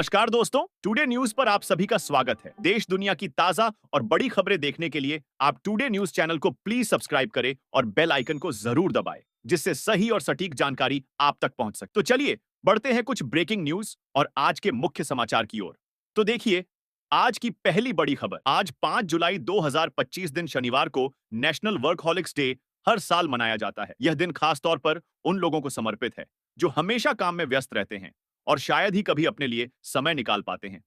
नमस्कार दोस्तों, today news पर आप सभी का स्वागत है। देश दुनिया की ताजा और बड़ी खबरें देखने के लिए आप टुडे न्यूज चैनल को प्लीज सब्सक्राइब करें और बेल आइकन को जरूर दबाएं, जिससे सही और सटीक जानकारी आप तक पहुंच सके। तो चलिए बढ़ते हैं कुछ ब्रेकिंग न्यूज और आज के मुख्य समाचार की ओर। तो देखिए आज की पहली बड़ी खबर। आज 5 जुलाई 2025 दिन शनिवार को नेशनल वर्कहॉलिक्स डे हर साल मनाया जाता है। यह दिन खास तौर पर उन लोगों को समर्पित है जो हमेशा काम में व्यस्त रहते हैं और शायद ही कभी अपने लिए समय निकाल पाते हैं।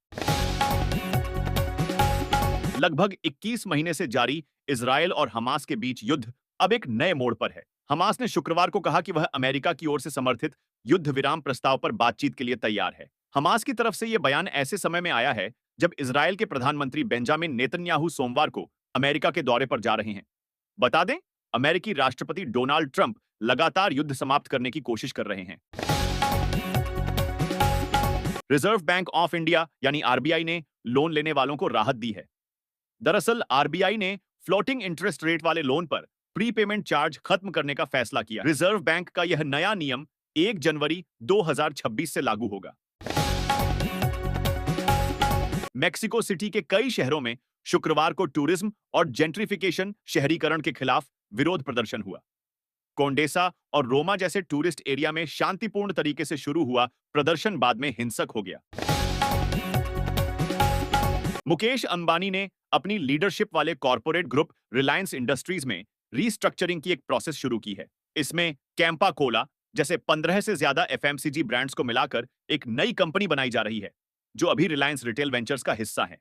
लगभग 21 महीने से जारी इजरायल और हमास के बीच युद्ध अब एक नए मोड़ पर है। हमास ने शुक्रवार को कहा कि वह अमेरिका की ओर से समर्थित युद्ध विराम प्रस्ताव पर बातचीत के लिए तैयार है। हमास की तरफ से यह बयान ऐसे समय में आया है जब इजरायल के प्रधानमंत्री बेंजामिन नेतन्याहू सोमवार को अमेरिका के दौरे पर जा रहे हैं। बता दें, अमेरिकी राष्ट्रपति डोनाल्ड ट्रंप लगातार युद्ध समाप्त करने की कोशिश कर रहे हैं। रिजर्व बैंक ऑफ इंडिया यानी आरबीआई ने लोन लेने वालों को राहत दी है। दरअसल आरबीआई ने फ्लोटिंग इंटरेस्ट रेट वाले लोन पर प्रीपेमेंट चार्ज खत्म करने का फैसला किया। रिजर्व बैंक का यह नया नियम 1 जनवरी 2026 से लागू होगा। मेक्सिको सिटी के कई शहरों में शुक्रवार को टूरिज्म और जेंट्रिफिकेशन शहरीकरण के खिलाफ विरोध प्रदर्शन हुआ। कोंडेसा और रोमा जैसे टूरिस्ट एरिया में शांतिपूर्ण तरीके से शुरू हुआ प्रदर्शन बाद में हिंसक हो गया। मुकेश अंबानी ने अपनी लीडरशिप वाले कॉर्पोरेट ग्रुप रिलायंस इंडस्ट्रीज में रीस्ट्रक्चरिंग की एक प्रोसेस शुरू की है। इसमें कैंपा कोला जैसे 15 से ज्यादा एफएमसीजी ब्रांड्स को मिलाकर एक नई कंपनी बनाई जा रही है, जो अभी रिलायंस रिटेल वेंचर्स का हिस्सा है।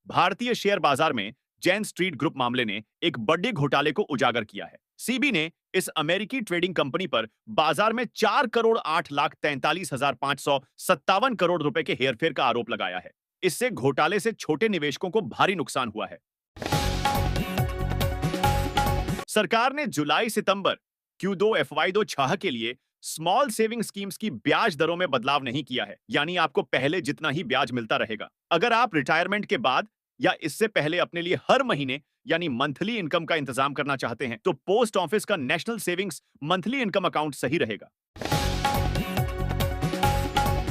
भारतीय शेयर बाजार में जैन स्ट्रीट ग्रुप मामले ने एक बड़े घोटाले को उजागर किया है। सीबी ने इस अमेरिकी ट्रेडिंग कंपनी पर बाजार में 4 करोड़ 8,43,557 करोड़ रुपए के हेरफेर का आरोप लगाया है। इससे घोटाले से छोटे निवेशकों को भारी नुकसान हुआ है। सरकार ने जुलाई सितंबर Q2 FY2 छह के लिए स्मॉल सेविंग स्कीम्स की ब्याज दरों में बदलाव नहीं किया है, यानी आपको पहले जितना ही ब्याज मिलता रहेगा। अगर आप रिटायरमेंट के बाद या इससे पहले अपने लिए हर महीने यानी मंथली इनकम का इंतजाम करना चाहते हैं, तो पोस्ट ऑफिस का national savings monthly income account सही रहेगा।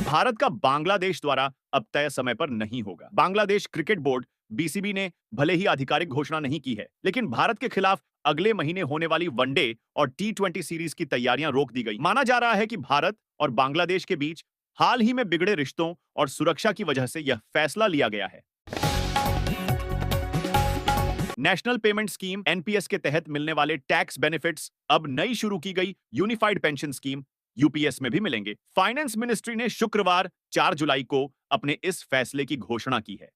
भारत का बांग्लादेश द्वारा अब तय समय पर नहीं होगा। बांग्लादेश क्रिकेट बोर्ड बीसीबी ने भले ही आधिकारिक घोषणा नहीं की है, लेकिन भारत के खिलाफ अगले महीने होने वाली वनडे और T20 सीरीज की तैयारियां रोक दी गई। माना जा रहा है कि भारत और बांग्लादेश के बीच हाल ही में बिगड़े रिश्तों और सुरक्षा की वजह से यह फैसला लिया गया है। नेशनल पेमेंट स्कीम एनपीएस के तहत मिलने वाले टैक्स बेनिफिट्स अब नई शुरू की गई यूनिफाइड पेंशन स्कीम यूपीएस में भी मिलेंगे। फाइनेंस मिनिस्ट्री ने शुक्रवार 4 जुलाई को अपने इस फैसले की घोषणा की है।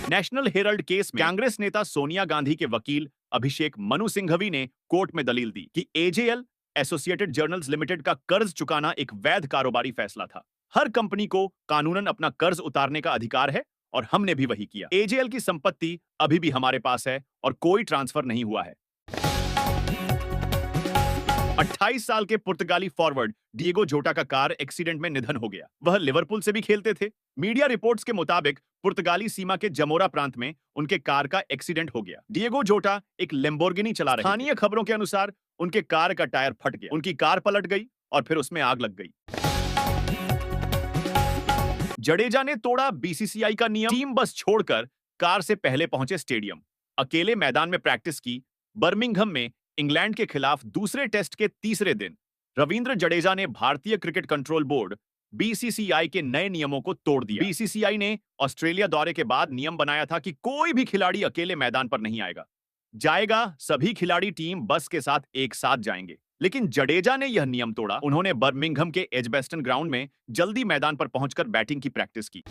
नेशनल हेरल्ड केस में कांग्रेस नेता सोनिया गांधी के वकील अभिषेक मनु सिंघवी ने कोर्ट में दलील दी कि एजेएल एसोसिएटेड जर्नल्स लिमिटेड का कर्ज चुकाना एक वैध कारोबारी फैसला था। हर कंपनी को कानूनन अपना कर्ज उतारने का अधिकार है और हमने भी वही किया। एजेएल की संपत्ति अभी भी हमारे पास है और कोई ट्रांसफर नहीं हुआ है। 28 साल के पुर्तगाली फॉरवर्ड डिएगो जोटा का कार एक्सीडेंट में निधन हो गया। वह लिवरपूल से भी खेलते थे। मीडिया रिपोर्ट्स के मुताबिक पुर्तगाली सीमा के जमोरा प्रांत में उनके कार का एक्सीडेंट हो गया। डिएगो जोटा एक लैम्बोर्गिनी चला रहे थे। स्थानीय खबरों के अनुसार उनके कार का टायर फट गया, उनकी कार पलट गई और फिर उसमें आग लग गई। जडेजा ने तोड़ा बीसीसीआई का नियम। टीम बस छोड़कर कार से पहले पहुंचे स्टेडियम, अकेले मैदान में प्रैक्टिस की। बर्मिंघम में इंग्लैंड के खिलाफ दूसरे टेस्ट के तीसरे दिन रविंद्र जडेजा ने भारतीय क्रिकेट कंट्रोल बोर्ड बीसीसीआई के नए नियमों को तोड़ दिया। बीसीसीआई ने ऑस्ट्रेलिया दौरे के बाद नियम बनाया था कि कोई भी खिलाड़ी अकेले मैदान पर नहीं जाएगा, सभी खिलाड़ी टीम बस के साथ एक साथ जाएंगे। लेकिन जडेजा ने यह नियम तोड़ा। उन्होंने बर्मिंघम के एजबेस्टन ग्राउंड में जल्दी मैदान पर पहुंचकर बैटिंग की प्रैक्टिस की।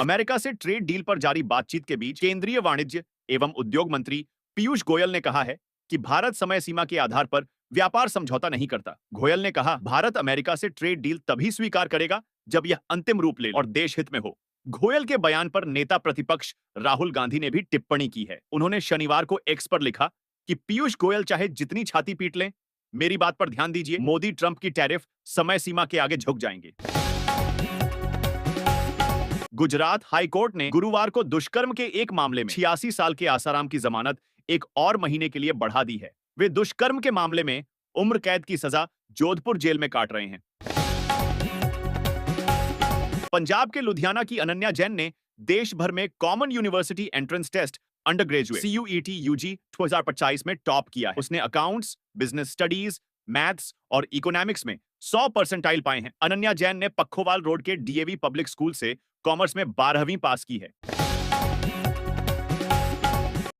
अमेरिका से ट्रेड डील पर जारी बातचीत के बीच केंद्रीय वाणिज्य एवं उद्योग मंत्री पीयूष गोयल ने कहा है कि भारत समय सीमा के आधार पर व्यापार समझौता नहीं करता। गोयल ने कहा, भारत अमेरिका से ट्रेड डील तभी स्वीकार करेगा जब यह अंतिम रूप ले और देश हित में हो। गोयल के बयान पर नेता प्रतिपक्ष राहुल गांधी ने भी टिप्पणी की है। उन्होंने शनिवार को एक्स पर लिखा कि पीयूष गोयल चाहे जितनी छाती पीट लें, मेरी बात पर ध्यान दीजिए, मोदी ट्रंप की टैरिफ समय सीमा के आगे झुक जाएंगे। गुजरात हाईकोर्ट ने गुरुवार को दुष्कर्म के एक मामले में 86 साल के आसाराम की जमानत एक और महीने के लिए बढ़ा दी है। वे दुष्कर्म के मामले में उम्र कैद की सजा जोधपुर जेल में काट रहे हैं। पंजाब के लुधियाना की अनन्या जैन ने देश भर में common university entrance test under graduate CUET UG 2025 में टॉप किया है। उसने अकाउंट्स, बिजनेस स्टडीज, मैथ्स और इकोनॉमिक्स में 100 परसेंटाइल पाए हैं। अनन्या जैन ने पखोवाल रोड के DAV पब्लिक स्कूल से कॉमर्स में 12वीं पास की है।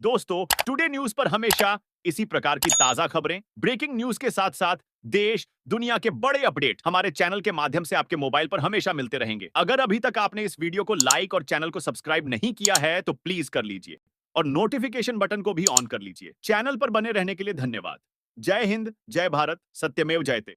दोस्तों, टुडे न्यूज पर हमेशा इसी प्रकार की ताजा खबरें, ब्रेकिंग न्यूज के साथ साथ देश दुनिया के बड़े अपडेट हमारे चैनल के माध्यम से आपके मोबाइल पर हमेशा मिलते रहेंगे। अगर अभी तक आपने इस वीडियो को लाइक और चैनल को सब्सक्राइब नहीं किया है तो प्लीज कर लीजिए और नोटिफिकेशन बटन को भी ऑन कर लीजिए। चैनल पर बने रहने के लिए धन्यवाद। जय हिंद, जय भारत, सत्यमेव जयते।